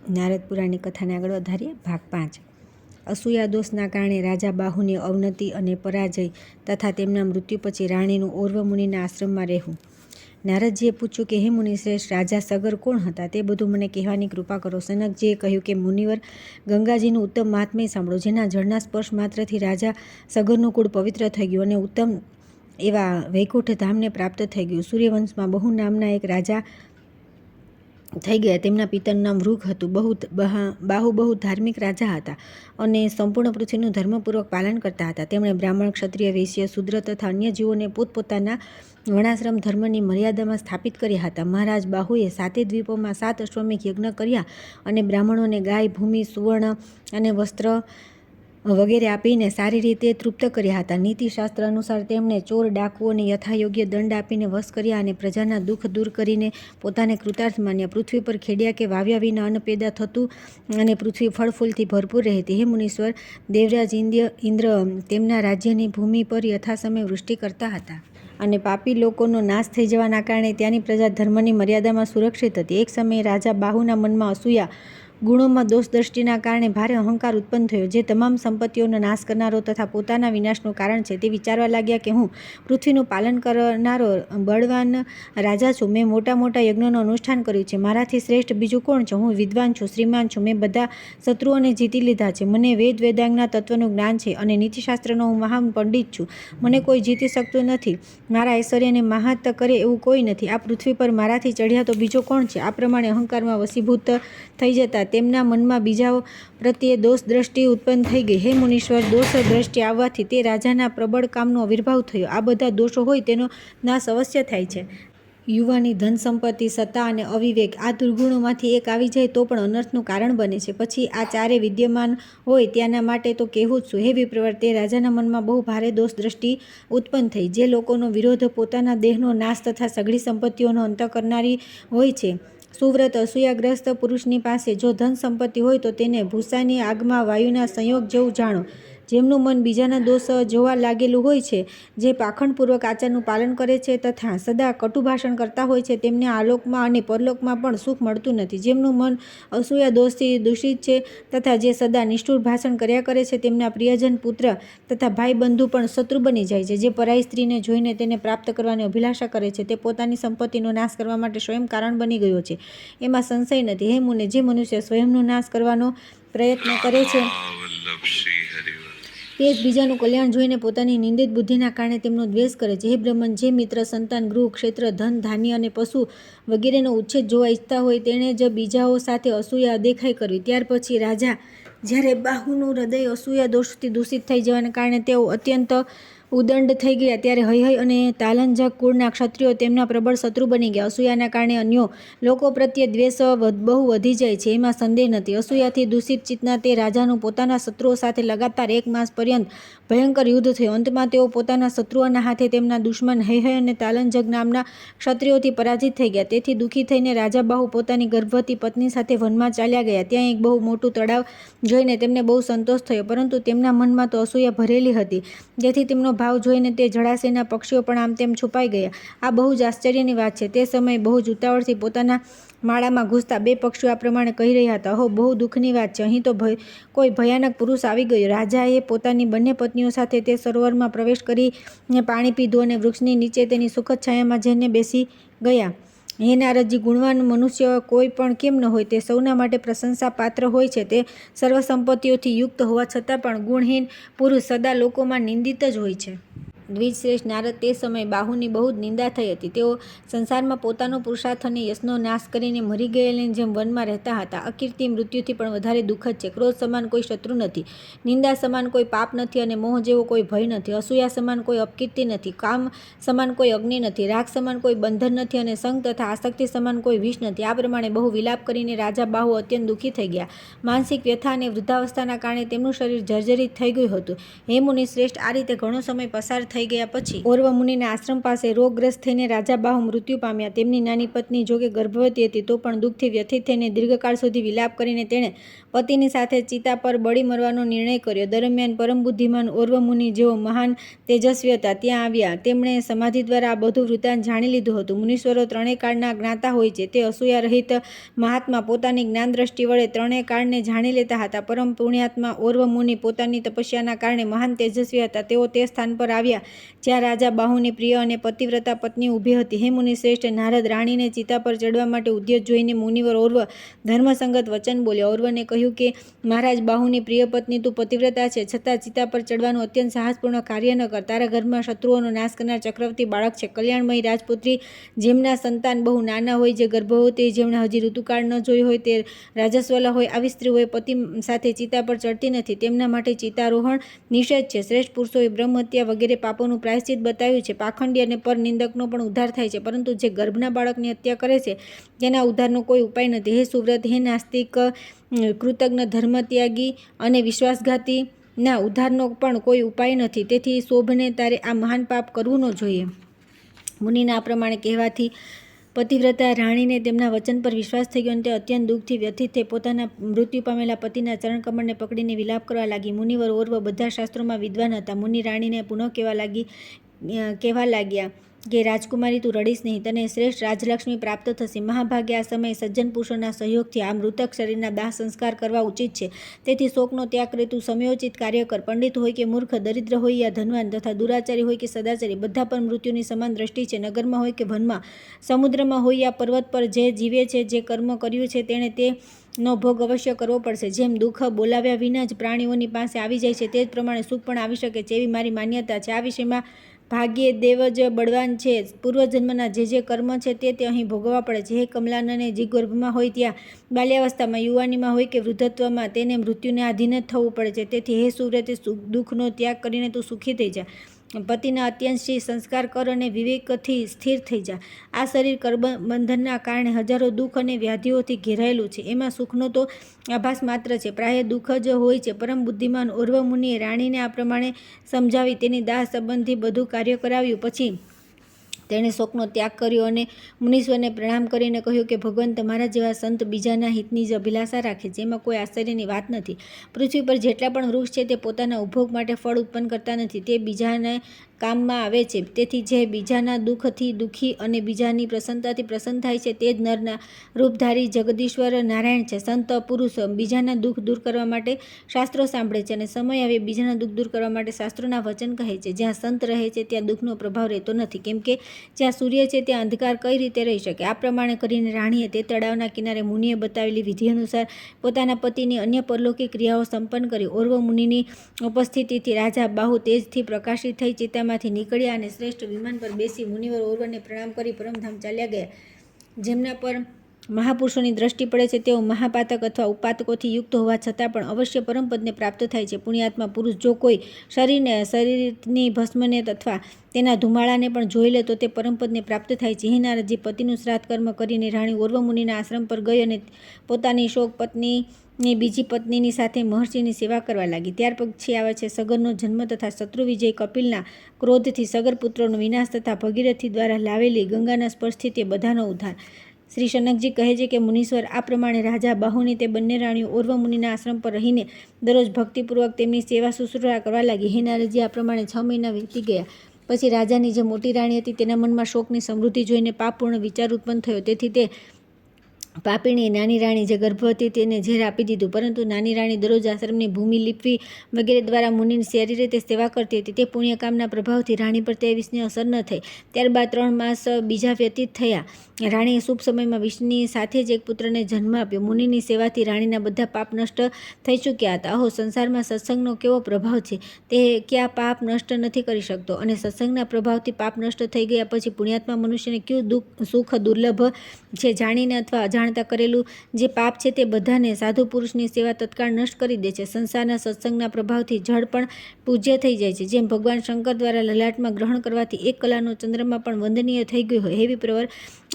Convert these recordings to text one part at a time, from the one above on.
નારદ પુરાણની કથાને આગળ વધારીએ. ભાગ 5. અસૂયા દોષના કારણે રાજા બાહુની અવનતિ અને પરાજય તથા તેમના મૃત્યુ પછી રાણીનું ઓર્વ મુનિના આશ્રમમાં રહેવું. નારદજીએ પૂછ્યું કે હે મુનિશ્રેષ્ઠ, રાજા સગર કોણ હતા તે બધું મને કહેવાની કૃપા કરો. સનકજીએ કહ્યું કે મુનિવર, ગંગાજીનું ઉત્તમ મહાત્મ્ય સાંભળો. જેના જળના સ્પર્શ માત્રથી રાજા સગરનું કુળ પવિત્ર થઈ ગયું અને ઉત્તમ એવા વૈકુંઠ ધામને પ્રાપ્ત થઈ ગયું. સૂર્યવંશમાં બહુ નામના એક રાજા થઈ ગયા. તેમના પિતાનું નામ વૃક હતું. બાહુ બહુ ધાર્મિક રાજા હતા અને સંપૂર્ણ પૃથ્વીનું ધર્મપૂર્વક પાલન કરતા હતા. તેમણે બ્રાહ્મણ, ક્ષત્રિય, વૈશ્ય, શૂદ્ર તથા અન્ય જીવોને પોતપોતાના વર્ણાશ્રમ ધર્મની મર્યાદામાં સ્થાપિત કર્યા હતા. મહારાજ બાહુએ 7 દ્વીપોમાં 7 અશ્વમેઘ યજ્ઞ કર્યા અને બ્રાહ્મણોને ગાય, ભૂમિ, સુવર્ણ અને વસ્ત્ર વગેરે આપીને સારી રીતે તૃપ્ત કર્યા હતા. નીતિશાસ્ત્ર અનુસાર તેમણે ચોર, ડાકુઓને યથાયોગ્ય દંડ આપીને વશ કર્યા અને પ્રજાના દુઃખ દૂર કરીને પોતાને કૃતાર્થ માન્યા. પૃથ્વી પર ખેડ્યા કે વાવ્યા વિના અન્ન પેદા થતું અને પૃથ્વી ફળ ફૂલથી ભરપૂર રહેતી. હે મુનીશ્વર, દેવરાજ ઇન્દ્ર તેમના રાજ્યની ભૂમિ પર યથાસમય વૃષ્ટિ કરતા હતા અને પાપી લોકોનો નાશ થઈ જવાના કારણે ત્યાંની પ્રજા ધર્મની મર્યાદામાં સુરક્ષિત હતી. એક સમયે રાજા બાહુના મનમાં અસૂયા ગુણોમાં દોષ દ્રષ્ટિના કારણે ભારે અહંકાર ઉત્પન્ન થયો, જે તમામ સંપત્તિઓનો નાશ કરનારો તથા પોતાના વિનાશનું કારણ છે. તે વિચારવા લાગ્યા કે હું પૃથ્વીનું પાલન કરનારો બળવાન રાજા છું. મેં મોટા મોટા યજ્ઞોનું અનુષ્ઠાન કર્યું છે. મારાથી શ્રેષ્ઠ બીજું કોણ છે? હું વિદ્વાન છું, શ્રીમાન છું. મેં બધા શત્રુઓને જીતી લીધા છે. મને વેદાંગના તત્વનું જ્ઞાન છે અને નીતિશાસ્ત્રનો હું મહાન પંડિત છું. મને કોઈ જીતી શકતું નથી. મારા ઐશ્વર્યને માહાત્મ્ય કરે એવું કોઈ નથી. આ પૃથ્વી પર મારાથી ચઢ્યા તો બીજો કોણ છે? આ પ્રમાણે અહંકારમાં વશીભૂત થઈ જતા તેમના મનમાં બીજાઓ પ્રત્યે દોષ દ્રષ્ટિ ઉત્પન્ન થઈ ગઈ. હે મુનીશ્વર, દોષ દ્રષ્ટિ આવવાથી તે રાજાના પ્રબળ કામનો આવિર્ભાવ થયો. આ બધા દોષો હોય તેનો નાશ અવશ્ય થાય છે. યુવાની, ધન સંપત્તિ, સત્તા અને અવિવેક આ દુર્ગુણોમાંથી એક આવી જાય તો પણ અનર્થનું કારણ બને છે. પછી આ ચારે વિદ્યમાન હોય ત્યાંના માટે તો કહેવું જ શું. હે વિપ્રવર, તે રાજાના મનમાં બહુ ભારે દોષ દ્રષ્ટિ ઉત્પન્ન થઈ. જે લોકોનો વિરોધ પોતાના દેહનો નાશ તથા સઘળી સંપત્તિઓનો અંત કરનારી હોય છે. સુવ્રત અસૂયાગ્રસ્ત પુરુષની પાસે જો ધન સંપત્તિ હોય તો તેને ભૂસાની આગમાં વાયુના સંયોગ જેવું જાણો. જેમનું મન બીજાના દોષ જોવા લાગેલું હોય છે, જે પાખંડપૂર્વક આચારનું પાલન કરે છે તથા સદા કટુ ભાષણ કરતા હોય છે, તેમને આલોકમાં અને પરલોકમાં પણ સુખ મળતું નથી. જેમનું મન અસૂયા દોષથી દૂષિત છે તથા જે સદા નિષ્ઠુર ભાષણ કર્યા કરે છે, તેમના પ્રિયજન, પુત્ર તથા ભાઈ બંધુ પણ શત્રુ બની જાય છે. જે પરાઈ સ્ત્રીને જોઈને તેને પ્રાપ્ત કરવાની અભિલાષા કરે છે, તે પોતાની સંપત્તિનો નાશ કરવા માટે સ્વયં કારણ બની ગયો છે. એમાં સંશય નથી. હે મુને, જે મનુષ્ય સ્વયંનો નાશ કરવાનો પ્રયત્ન કરે છે તે જ બીજાનું કલ્યાણ જોઈને પોતાની નિંદિત બુદ્ધિના કારણે તેમનો દ્વેષ કરે છે. હે બ્રહ્મન, જે મિત્ર, સંતાન, ગૃહ, ક્ષેત્ર, ધન, ધાન્ય અને પશુ વગેરેનો ઉચ્છેદ જોવા ઈચ્છતા હોય તેણે જ બીજાઓ સાથે અસૂયા અદેખાઈ કરવી. ત્યાર પછી રાજા જ્યારે બાહુનું હૃદય અસૂયા દોષથી દૂષિત થઈ જવાના કારણે તેઓ અત્યંત ઉદંડ થઈ ગયા, ત્યારે હૈહય અને તાલંજક કુળના ક્ષત્રિયો તેમના પ્રબળ શત્રુ બની ગયા. અસૂયાના કારણે અન્યો લોકો પ્રત્યે દ્વેષ બહુ વધી જાય છે, એમાં સંદેહ નથી. અસૂયાથી દૂષિત ચિત્તના તે રાજાનું પોતાના શત્રુઓ સાથે લગાતાર 1 માસ પર્યંત ભયંકર યુદ્ધ થયું. અંતમાં તેઓ પોતાના શત્રુઓના હાથે તેમના દુશ્મન હૈહય અને તાલંજક નામના ક્ષત્રિયોથી પરાજિત થઈ ગયા. તેથી દુઃખી થઈને રાજા બાહુ પોતાની ગર્ભવતી પત્ની સાથે વનમાં ચાલ્યા ગયા. ત્યાં એક બહુ મોટું તળાવ જોઈને તેમને બહુ સંતોષ થયો, પરંતુ તેમના મનમાં તો અસૂયા ભરેલી હતી. જેથી તેમનો ભાવ જોઈને તે જળાશયના પક્ષીઓ પણ આમ તેમ છુપાઈ ગયા. આ બહુ જ આશ્ચર્યની વાત છે. તે સમયે બહુ જ ઉતાવળથી પોતાના માળામાં ઘૂસતા 2 પક્ષીઓ આ પ્રમાણે કહી રહ્યા હતા: અહો, બહુ દુઃખની વાત છે. અહીં તો કોઈ ભયાનક પુરુષ આવી ગયો. રાજાએ પોતાની બંને પત્નીઓ સાથે તે સરોવરમાં પ્રવેશ કરીને પાણી પીધું અને વૃક્ષની નીચે તેની સુખદ છાયામાં જઈને બેસી ગયા. હે નારદજી, ગુણવાન મનુષ્ય કોઈ પણ કેમ ન હોય, તે સૌના માટે પ્રશંસા પાત્ર હોય છે. તે સર્વ સંપત્તિઓથી યુક્ત હોવા છતાં પણ ગુણહીન પુરુષ સદા લોકોમાં નિંદિત જ હોય છે. દ્વિજશ્રેષ્ઠ નારદ, તે સમયે બાહુની બહુ જ નિંદા થઈ હતી. તેઓ સંસારમાં પોતાનો પુરુષાર્થ અને યશનો નાશ કરીને મરી ગયેલાની જેમ વનમાં રહેતા હતા. અકીર્તિ મૃત્યુથી પણ વધારે દુઃખદ છે. ક્રોધ સમાન કોઈ શત્રુ નથી, નિંદા સમાન કોઈ પાપ નથી અને મોહ જેવો કોઈ ભય નથી. અસૂયા સમાન કોઈ અપકીર્તિ નથી, કામ સમાન કોઈ અગ્નિ નથી, રાગ સમાન કોઈ બંધન નથી અને સંગ તથા આસક્તિ સમાન કોઈ વિષ નથી. આ પ્રમાણે બહુ વિલાપ કરીને રાજા બાહુ અત્યંત દુઃખી થઈ ગયા. માનસિક વ્યથા અને વૃદ્ધાવસ્થાના કારણે તેમનું શરીર જર્જરિત થઈ ગયું હતું. હે મુનિ શ્રેષ્ઠ, આ રીતે ઘણો સમય પસાર થઈ થઈ ગયા પછી ઓર્વ મુનિના આશ્રમ પાસે રોગગ્રસ્ત થઈને રાજા બાહુ મૃત્યુ પામ્યા. તેમની નાની પત્ની જોકે ગર્ભવતી હતી તો પણ દુઃખથી વ્યથિત થઈને દીર્ઘકાળ સુધી વિલાપ કરીને તેણે પતિની સાથે ચિતા પર બળી મરવાનો નિર્ણય કર્યો. દરમિયાન પરમ બુદ્ધિમાન ઓર્વ મુનિ જેઓ મહાન તેજસ્વી હતા ત્યાં આવ્યા. તેમણે સમાધિ દ્વારા આ બધું વૃત્તાંત જાણી લીધું હતું. મુનીશ્વરો ત્રણેય કાળના જ્ઞાતા હોય છે. તે અસૂયા રહિત મહાત્મા પોતાની જ્ઞાન દ્રષ્ટિ વડે ત્રણેય કાળને જાણી લેતા હતા. પરમ પુણ્યાત્મા ઓર્વ મુનિ પોતાની તપસ્યાના કારણે મહાન તેજસ્વી હતા. તેઓ તે સ્થાન પર આવ્યા જ્યાં રાજા બાહુની પ્રિય અને પતિવ્રતા પત્ની ઊભી હતી. હે મુનિશ્રેષ્ઠ, નારદ રાણીને ચિતા પર ચડવા માટે ઉદ્યત જોઈને મુનિવર ઓર્વ ધર્મસંગત વચન બોલ્યા. ઓર્વને કહ્યું કે મહારાજ બાહુની પ્રિય પત્ની તું પતિવ્રતા છે, છતાં ચિતા પર ચડવાનું અત્યંત સાહસપૂર્ણ કાર્ય ન કર. તારા ઘરમાં શત્રુઓનો નાશ કરનાર ચક્રવર્તી બાળક છે. કલ્યાણમયી રાજપુત્રી જેમના સંતાન બહુ નાના હોય, જે ગર્ભવતી, જેમણે હજી ઋતુકાળ ન જોઈ હોય, તે રાજસ્વલા હોય, આવી સ્ત્રીઓએ પતિ સાથે ચિતા પર ચડતી નથી. તેમના માટે ચિતારોહણ નિષેધ છે. શ્રેષ્ઠ પુરુષોએ બ્રહ્મહત્યા વગેરે પાપોનું પ્રાયશ્ચિત બતાવ્યું છે. પાખંડી અને પર નિંદકનો પણ ઉદ્ધાર થાય છે, પરંતુ જે ગર્ભના બાળકની હત્યા કરે છે તેના ઉદ્ધારનો કોઈ ઉપાય નથી. હે સુવ્રત, હે નાસ્તિક, કૃતજ્ઞ, ધર્મત્યાગી અને વિશ્વાસઘાતી ના ઉદ્ધારનો પણ કોઈ ઉપાય નથી. તેથી શોભને તારે આ મહાન પાપ કરવું ન જોઈએ. મુનિના આ પ્રમાણે કહેવાથી પતિવ્રતા રાણીને તેમના વચન પર વિશ્વાસ થઈ ગયો અને તે અત્યંત દુઃખથી વ્યથિત થઈ પોતાના મૃત્યુ પામેલા પતિના ચરણકમળને પકડીને વિલાપ કરવા લાગી. મુનિવર ઓર્વ બધા શાસ્ત્રોમાં વિદ્વાન હતા. મુનિ રાણીને પુનઃ કહેવા લાગ્યા કે રાજકુમારી, તું રડીશ નહીં, તને શ્રેષ્ઠ રાજલક્ષ્મી પ્રાપ્ત થશે. મહાભાગે આ સમયે સજ્જન પુરુષોના સહયોગથી આ મૃતક શરીરના દાહ સંસ્કાર કરવા ઉચિત છે. તેથી શોકનો ત્યાગ કરી તું સમયોચિત કાર્ય કર. પંડિત હોય કે મૂર્ખ, દરિદ્ર હોય યા ધનવાન, તથા દુરાચારી હોય કે સદાચારી, બધા પર મૃત્યુની સમાન દ્રષ્ટિ છે. નગરમાં હોય કે વનમાં, સમુદ્રમાં હોય યા પર્વત પર, જે જીવે છે, જે કર્મ કર્યું છે તેણે તેનો ભોગ અવશ્ય કરવો પડશે. જેમ દુઃખ બોલાવ્યા વિના જ પ્રાણીઓની પાસે આવી જાય છે, તે જ પ્રમાણે સુખ પણ આવી શકે છે, એવી મારી માન્યતા છે. આ વિષયમાં ભાગ્યે દેવ જ બળવાન છે. પૂર્વજન્મના જે કર્મ છે તે અહીં ભોગવવા પડે છે. હે કમલાનને, જે ગર્ભમાં હોય ત્યાં, બાલ્યાવસ્થામાં, યુવાનીમાં હોય કે વૃદ્ધત્વમાં, તેને મૃત્યુને આધીન જ થવું પડે છે. તેથી હે સુવ્રતે, દુઃખનો ત્યાગ કરીને તું સુખી થઈ જા. પતિના અત્યંતથી સંસ્કાર કર અને વિવેકથી સ્થિર થઈ જા. આ શરીર કર્મબંધનના કારણે હજારો દુઃખ અને વ્યાધિઓથી ઘેરાયેલું છે. એમાં સુખનો તો આભાસ માત્ર છે, પ્રાય દુઃખ જ હોય છે. પરમ બુદ્ધિમાન ઓર્વ મુનિએ રાણીને આ પ્રમાણે સમજાવી તેની દાહ સંબંધી બધું કાર્ય કરાવ્યું. પછી તેણે શોકનો ત્યાગ કર્યો અને મુનીશ્વરને પ્રણામ કરીને કહ્યું કે ભગવાન, તમારા જેવા સંત બીજાના હિતની જ અભિલાષા રાખે છે, એમાં કોઈ આશ્ચર્યની વાત નથી. પૃથ્વી પર જેટલા પણ વૃક્ષ છે તે પોતાના ઉપભોગ માટે ફળ ઉત્પન્ન કરતા નથી, તે બીજાને કામમાં આવે છે. તેથી જે બીજાના દુઃખથી દુઃખી અને બીજાની પ્રસન્નતાથી પ્રસન્ન થાય છે તે જ નરના રૂપધારી જગદીશ્વર નારાયણ છે. સંત પુરુષ બીજાના દુઃખ દૂર કરવા માટે શાસ્ત્રો સાંભળે છે અને સમય આવે બીજાના દુઃખ દૂર કરવા માટે શાસ્ત્રોના વચન કહે છે. જ્યાં સંત રહે છે ત્યાં દુઃખનો પ્રભાવ રહેતો નથી, કેમ કે જ્યાં સૂર્ય છે ત્યાં અંધકાર કઈ રીતે રહી શકે. આ પ્રમાણે કરીને રાણીએ તે તળાવના કિનારે મુનિએ બતાવેલી વિધિ અનુસાર પોતાના પતિની અન્ય પરલૌકિક ક્રિયાઓ સંપન્ન કરી. ઓર્વ મુનિની ઉપસ્થિતિથી રાજા બાહુ તેજથી પ્રકાશિત થઈ ચિતામાંથી નીકળ્યા અને શ્રેષ્ઠ વિમાન પર બેસી મુનિવર ઓર્વને પ્રણામ કરી પરમધામ ચાલ્યા ગયા. જેમના પર મહાપુરુષોની દ્રષ્ટિ પડે છે તેઓ મહાપાતક અથવા ઉપાતકોથી યુક્ત હોવા છતાં પણ અવશ્ય પરમપદને પ્રાપ્ત થાય છે. પુણ્યાત્મા પુરુષ જો કોઈ શરીરની ભસ્મને અથવા તેના ધુમાડાને પણ જોઈ લે તો તે પરમપદને પ્રાપ્ત થાય છે. હે નારદજી, પતિનું શ્રાદ્ધ કર્મ કરીને રાણી ઓર્વ મુનિના આશ્રમ પર ગઈ અને પોતાની શોક પત્નીની બીજી પત્નીની સાથે મહર્ષિની સેવા કરવા લાગી. ત્યાર પછી આવે છે સગરનો જન્મ તથા શત્રુવિજય કપિલના ક્રોધથી સગર પુત્રોનો વિનાશ તથા ભગીરથી દ્વારા લાવેલી ગંગાના સ્પર્શથી તે બધાનો ઉદ્ધાર. શ્રી સનકજી કહે છે કે મુનીશ્વર, આ પ્રમાણે રાજા બાહુની તે બંને રાણીઓ ઓર્વ મુનિના આશ્રમ પર રહીને દરરોજ ભક્તિપૂર્વક તેમની સેવા શુશ્રૂષા કરવા લાગી. હે નારદજી, આ પ્રમાણે 6 મહિના વીતી ગયા. પછી રાજાની જે મોટી રાણી હતી તેના મનમાં શોકની સમૃદ્ધિ જોઈને પાપપૂર્ણ વિચાર ઉત્પન્ન થયો. તેથી તે પાપીણી નાની રાણી જે ગર્ભવતી તેને ઝેર આપી દીધું. પરંતુ નાની રાણી દરરોજ આશ્રમની ભૂમિ લીપવી વગેરે દ્વારા મુનિની સારી રીતે સેવા કરતી હતી. તે પુણ્યકામના પ્રભાવથી રાણી પર તે વિષની અસર ન થઈ. ત્યારબાદ 3 માસ બીજા વ્યતીત થયા. રાણીએ શુભ સમયમાં વિષ્ણુની સાથે જ એક પુત્રને જન્મ આપ્યો. મુનિની સેવાથી રાણીના બધા પાપ નષ્ટ થઈ ચૂક્યા હતા. અહો, સંસારમાં સત્સંગનો કેવો પ્રભાવ છે, તે ક્યાં પાપ નષ્ટ નથી કરી શકતો. અને સત્સંગના પ્રભાવથી પાપ નષ્ટ થઈ ગયા પછી પુણ્યાત્મા મનુષ્યને કયું સુખ દુર્લભ છે, જાણીને અથવા જાણતા કરેલું જે પાપ છે તે બધાને સાધુ પુરુષની સેવા તત્કાળ નષ્ટ કરી દે છે. સંસારના સત્સંગના પ્રભાવથી જળ પણ પૂજ્ય થઈ જાય છે. જેમ ભગવાન શંકર દ્વારા લલાટમાં ગ્રહણ કરવાથી 1 કલાનો ચંદ્રમા પણ વંદનીય થઈ ગયો હોય, એવી પ્રવર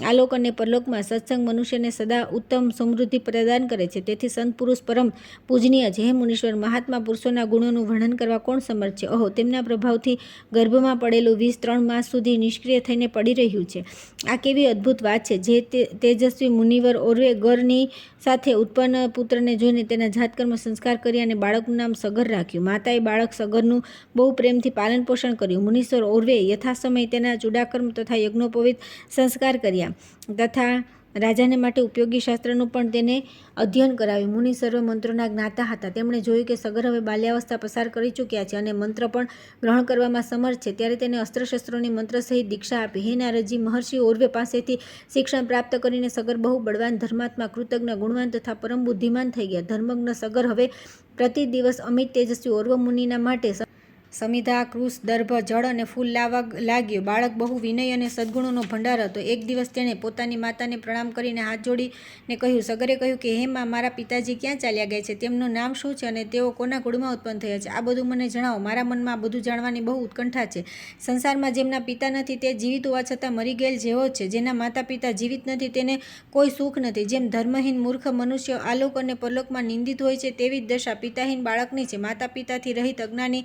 આલોક અને પરલોકમાં સત્સંગ મનુષ્યને સદા ઉત્તમ સમૃદ્ધિ પ્રદાન કરે છે. તેથી સંત પુરુષ પરમ પૂજનીય છે. હે મુનીશ્વર, મહાત્મા પુરુષોના ગુણોનું વર્ણન કરવા કોણ સમર્થ છે? ઓહો, તેમના પ્રભાવથી ગર્ભમાં પડેલું 23 માસ સુધી નિષ્ક્રિય થઈને પડી રહ્યું છે. આ કેવી અદ્ભુત વાત છે! જે તેજસ્વી મુનિવર ઓરવે ગરની સાથે ઉત્પન્ન પુત્રને જોઈને તેના જાતકર્મ સંસ્કાર કર્યા અને બાળકનું નામ સગર રાખ્યું. માતાએ બાળક સગરનું બહુ પ્રેમથી પાલન પોષણ કર્યું. મુનીશ્વર ઓરવે યથાસમય તેના ચૂડાકર્મ તથા યજ્ઞોપવિત સંસ્કાર કર્યા તથા રાજાને માટે ઉપયોગી શાસ્ત્રનું પણ તેને અધ્યયન કરાવ્યું. મુનિ સર્વ મંત્રોના જ્ઞાતા હતા. તેમણે જોયું કે સગર હવે બાલ્યાવસ્થા પસાર કરી ચૂક્યા છે અને મંત્ર પણ ગ્રહણ કરવામાં સમર્થ છે. ત્યારે તેને અસ્ત્રશસ્ત્રોની મંત્ર સહિત દીક્ષા આપી. હે નારદજી, મહર્ષિ ઓરવે પાસેથી શિક્ષણ પ્રાપ્ત કરીને સગર બહુ બળવાન, ધર્માત્મા, કૃતજ્ઞ, ગુણવાન તથા પરમ બુદ્ધિમાન થઈ ગયા. ધર્મજ્ઞ સગર હવે પ્રતિ દિવસ અમિત તેજસ્વી ઓરવ મુનિના માટે સમિધા, કૃશ, દર્ભ, જળ અને ફૂલ લાવવા લાગ્યો. બાળક બહુ વિનય અને સદ્ગુણોનો ભંડાર હતો. એક દિવસ તેણે પોતાની માતાને પ્રણામ કરીને હાથ જોડીને કહ્યું. સગરે કહ્યું કે હે માં, મારા પિતાજી ક્યાં ચાલ્યા ગયા છે? તેમનું નામ શું છે અને તેઓ કોના કુળમાં ઉત્પન્ન થયા છે? આ બધું મને જણાવો. મારા મનમાં આ બધું જાણવાની બહુ ઉત્કંઠા છે. સંસારમાં જેમના પિતા નથી તે જીવિત હોવા છતાં મરી ગયેલ જેવો છે. જેના માતા પિતા જીવિત નથી તેને કોઈ સુખ નથી. જેમ ધર્મહીન મૂર્ખ મનુષ્ય આલોક અને પરલોકમાં નિંદિત હોય છે, તેવી જ દશા પિતાહીન બાળકની છે. માતા પિતાથી રહિત અજ્ઞાની,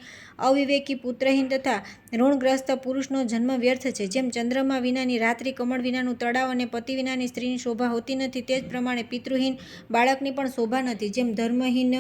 અવિવેકી, પુત્રહીન તથા ઋણગ્રસ્ત પુરુષનો જન્મ વ્યર્થ છે. જેમ ચંદ્રમા વિનાની રાત્રિ, કમળ વિનાનું તળાવ અને પતિ વિનાની સ્ત્રીની શોભા હોતી નથી, તે જ પ્રમાણે પિતૃહીન બાળકની પણ શોભા નથી. જેમ ધર્મહીન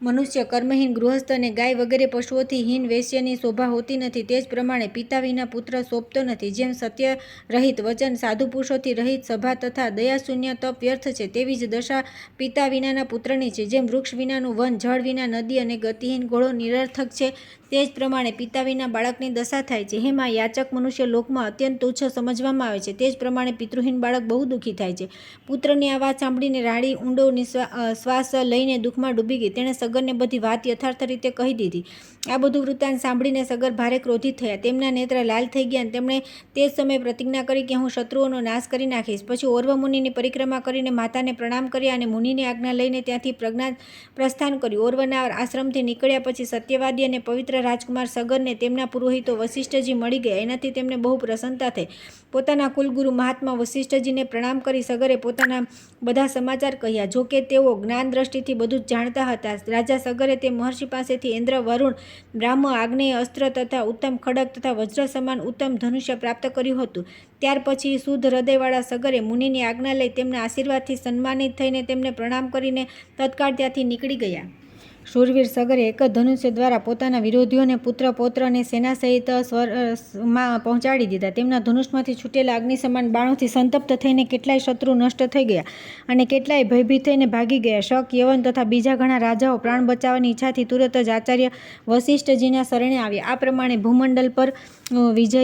મનુષ્ય, કર્મહીન ગૃહસ્થ અને ગાય વગેરે પશુઓથી હીન વૈશ્યની શોભા હોતી નથી, તે જ પ્રમાણે પિતા વિના પુત્ર શોભતો નથી. જેમ સત્ય રહિત વચન, સાધુ પુરુષોથી રહિત સભા તથા દયાશૂન્ય તપ વ્યર્થ છે, તેવી જ દશા પિતા વિનાના પુત્રની છે. જેમ વૃક્ષ વિનાનું વન, જળ વિના નદી અને ગતિહીન ઘોડો નિરર્થક છે, તે જ પ્રમાણે પિતા વિના બાળકની દશા થાય છે. હેમાં, યાચક મનુષ્ય લોકમાં અત્યંત તુચ્છ સમજવામાં આવે છે, તે જ પ્રમાણે પિતૃહીન બાળક બહુ દુઃખી થાય છે. પુત્રની આ વાત સાંભળીને રાણી ઊંડો શ્વાસ લઈને દુઃખમાં ડૂબી ગઈ. તેણે સગરને બધી વાત યથાર્થ રીતે કહી દીધી. આ બધું વૃત્તાંત સાંભળીને સગર ભારે ક્રોધિત થયા. તેમના નેત્ર લાલ થઈ ગયા. તેમણે તે જ સમયે પ્રતિજ્ઞા કરી કે હું શત્રુઓનો નાશ કરી નાખીશ. પછી ઓરવ મુનિની પરિક્રમા કરીને માતાને પ્રણામ કર્યા અને મુનિની આજ્ઞા લઈને ત્યાંથી પ્રસ્થાન કર્યું. ઓરવના આશ્રમથી નીકળ્યા પછી સત્યવાદી અને પવિત્ર રાજકુમાર સગરને તેમના પુરોહિતો વશિષ્ઠજી મળી ગયા. એનાથી તેમને બહુ પ્રસન્નતા થઈ. પોતાના કુલગુરુ મહાત્મા વશિષ્ઠજીને પ્રણામ કરી સગરે પોતાના બધા સમાચાર કહ્યા. જો કે તેઓ જ્ઞાન દ્રષ્ટિથી બધું જ જાણતા હતા. રાજા સગરે તે મહર્ષિ પાસેથી ઇન્દ્ર, વરુણ, બ્રાહ્મ, આગ્નેય અસ્ત્ર તથા ઉત્તમ ખડગ તથા વજ્ર સમાન ઉત્તમ ધનુષ્ય પ્રાપ્ત કર્યું હતું. ત્યાર પછી શુદ્ધ હૃદયવાળા સગરે મુનિની આજ્ઞા લઈ તેમના આશીર્વાદથી સન્માનિત થઈને તેમને પ્રણામ કરીને તત્કાળ ત્યાંથી નીકળી ગયા. શૂરવીર સગરે એક જ ધનુષ્ય દ્વારા પોતાના વિરોધીઓને પુત્ર, પૌત્ર અને સેના સહિત સ્વર્ગમાં પહોંચાડી દીધા. તેમના ધનુષમાંથી છૂટેલા અગ્નિ સમાન બાણોથી સંતપ્ત થઈને કેટલાય શત્રુ નષ્ટ થઈ ગયા અને કેટલાય ભયભીત થઈને ભાગી ગયા. શક, યવન તથા બીજા ઘણા રાજાઓ પ્રાણ બચાવવાની ઈચ્છાથી તુરત જ આચાર્ય વશિષ્ઠજીના શરણે આવ્યા. આ પ્રમાણે ભૂમંડળ પર વિજય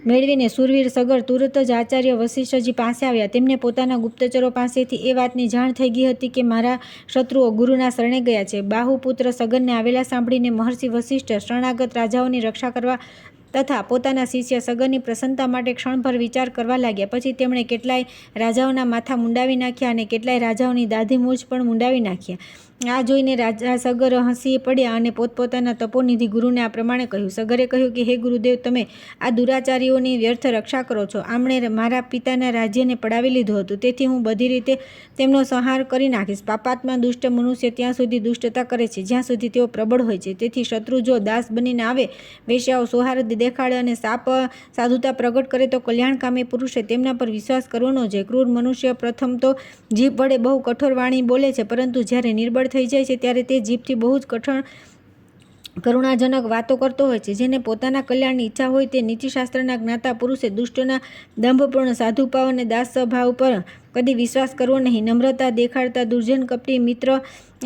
મેળવીને શૂરવીર સગર તુરત જ આચાર્ય વશિષ્ઠજી પાસે આવ્યા. તેમને પોતાના ગુપ્તચરો પાસેથી એ વાતની જાણ થઈ ગઈ હતી કે મારા શત્રુઓ ગુરુના શરણે ગયા છે. બાહુપુત્ર સગરને આવેલા સાંભળીને મહર્ષિ વશિષ્ઠ શરણાગત રાજાઓની રક્ષા કરવા તથા પોતાના શિષ્ય સગરની પ્રસન્નતા માટે ક્ષણભર વિચાર કરવા લાગ્યા. પછી તેમણે કેટલાય રાજાઓના માથા મુંડાવી નાખ્યા અને કેટલાય રાજાઓની દાઢી મૂછ પણ મુંડાવી નાખ્યા. આ જોઈને રાજા સગર હસી પડ્યા અને પોતપોતાના તપોનિધિ ગુરુને આ પ્રમાણે કહ્યું. સગરે કહ્યું કે હે ગુરુદેવ, તમે આ દુરાચારીઓની વ્યર્થ રક્ષા કરો છો. આમણે મારા પિતાના રાજ્યને પડાવી લીધું હતું, તેથી હું બધી રીતે તેમનો સંહાર કરી નાખીશ. પાપાત્મા દુષ્ટ મનુષ્ય ત્યાં સુધી દુષ્ટતા કરે છે જ્યાં સુધી તેઓ પ્રબળ હોય છે. તેથી શત્રુ જો દાસ બનીને આવે, વેશ્યાઓ સૌહાર્દ દેખાડે અને સાધુતા પ્રગટ કરે તો કલ્યાણકામી પુરુષે તેમના પર વિશ્વાસ કરવો ન જોઈએ. ક્રૂર મનુષ્ય પ્રથમ તો જીભ વડે બહુ કઠોર વાણી બોલે છે, પરંતુ જ્યારે નિર્બળ થઈ જાય છે ત્યારે તે જીભથી બહુ જ કરુણાજનક વાતો કરતો હોય છે. જેને પોતાના કલ્યાણની ઈચ્છા હોય તે નીતિશાસ્ત્રના જ્ઞાતા પુરુષે દુષ્ટોના દંભપૂર્ણ સાધુભાવ અને દાસ સ્વભાવ પર કદી વિશ્વાસ કરવો નહીં. નમ્રતા દેખાડતા દુર્જન, કપટી મિત્ર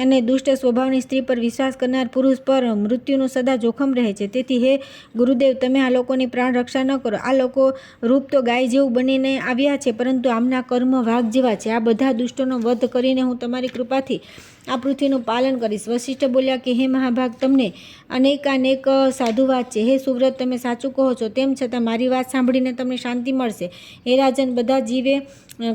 અને દુષ્ટ સ્વભાવની સ્ત્રી પર વિશ્વાસ કરનાર પુરુષ પર મૃત્યુનું સદા જોખમ રહે છે. તેથી હે ગુરુદેવ, તમે આ લોકોની પ્રાણ રક્ષા ન કરો. આ લોકો રૂપ તો ગાય જેવું બનીને આવ્યા છે, પરંતુ આમના કર્મ વાઘ જેવા છે. આ બધા દુષ્ટોનો વધ કરીને હું તમારી કૃપાથી આ પૃથ્વીનું પાલન કરીશ. વશિષ્ઠ બોલ્યા કે હે મહાભાગ, તમને અનેકાનેક સાધુવાદ છે. હે સુવ્રત, તમે સાચું કહો છો. તેમ છતાં મારી વાત સાંભળીને તમને શાંતિ મળશે. હે રાજન, બધા જીવે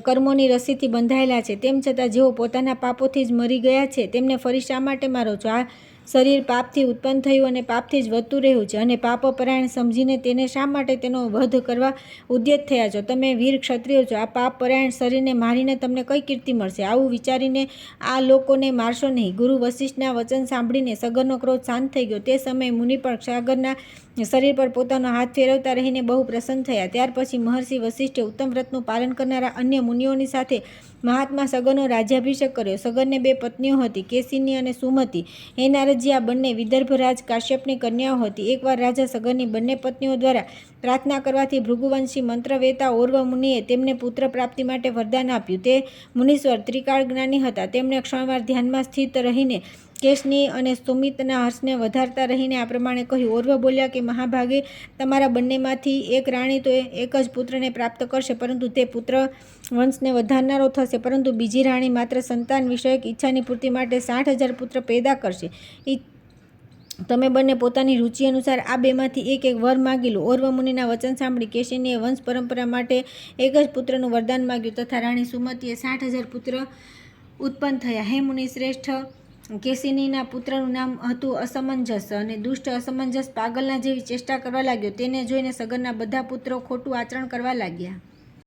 કર્મોની રસ્સીથી બંધાયેલા છે. તેમ છતાં જેઓ પોતાના પાપોથી જ મરી ગયા છે તેમને ફરી શા માટે મારો છો? આ શરીર પાપથી ઉત્પન્ન થયું અને પાપથી જ વધતું રહ્યું છે અને પાપપરાયણ સમજીને તેને શા માટે તેનો વધ કરવા ઉદ્યત થયા છો? તમે વીર ક્ષત્રિયો છો. આ પાપપરાયણ શરીરને મારીને તમને કઈ કીર્તિ મળશે? આવું વિચારીને આ લોકોને મારશો નહીં. ગુરુ વશિષ્ઠના વચન સાંભળીને સગરનો ક્રોધ શાંત થઈ ગયો. તે સમયે મુનિ પણ સાગરના શરીર પર પોતાનો હાથ ફેરવતા રહીને બહુ પ્રસન્ન થયા. ત્યાર પછી મહર્ષિ વશિષ્ઠે ઉત્તમ વ્રતનું પાલન કરનારા અન્ય મુનિઓની સાથે મહાત્મા સગરનો રાજ્યાભિષેક કર્યો. સગરને 2 પત્નીઓ હતી, કેશિની અને સુમતિ. હે નારદજી, આ બંને વિદર્ભ રાજ કાશ્યપની કન્યાઓ હતી. એકવાર રાજા સગરની બંને પત્નીઓ દ્વારા પ્રાર્થના કરવાથી ભૃગુવંશી મંત્રવેતા ઓર્વ મુનિએ તેમને પુત્ર પ્રાપ્તિ માટે વરદાન આપ્યું. તે મુનીશ્વર ત્રિકાળ જ્ઞાની હતા. તેમણે ક્ષણવાર ધ્યાનમાં સ્થિત રહીને કેશની અને સુમિતના હર્ષને વધારતા રહીને આ પ્રમાણે કહ્યું. ઓર્વ બોલ્યા કે મહાભાગે, તમારા બંનેમાંથી એક રાણી તો એક જ પુત્રને પ્રાપ્ત કરશે, પરંતુ તે પુત્ર વંશને વધારનારો થશે, પરંતુ બીજી રાણી માત્ર સંતાન વિષયક ઈચ્છાની પૂર્તિ માટે 60,000 પુત્ર પેદા કરશે. તમે બંને પોતાની રુચિ અનુસાર આ બેમાંથી એક વર માગી લો. ઓર્વ મુનિના વચન સાંભળી કેશિનીએ વંશ પરંપરા માટે એક જ પુત્રનું વરદાન માગ્યું તથા રાણી સુમતિએ 60,000 પુત્ર ઉત્પન્ન થયા. હે મુનિ શ્રેષ્ઠ, કેશિનીના પુત્રનું નામ હતું અસમંજસ અને દુષ્ટ અસમંજસ પાગલના જેવી ચેષ્ટા કરવા લાગ્યો. તેને જોઈને સગરના બધા પુત્રો ખોટું આચરણ કરવા લાગ્યા.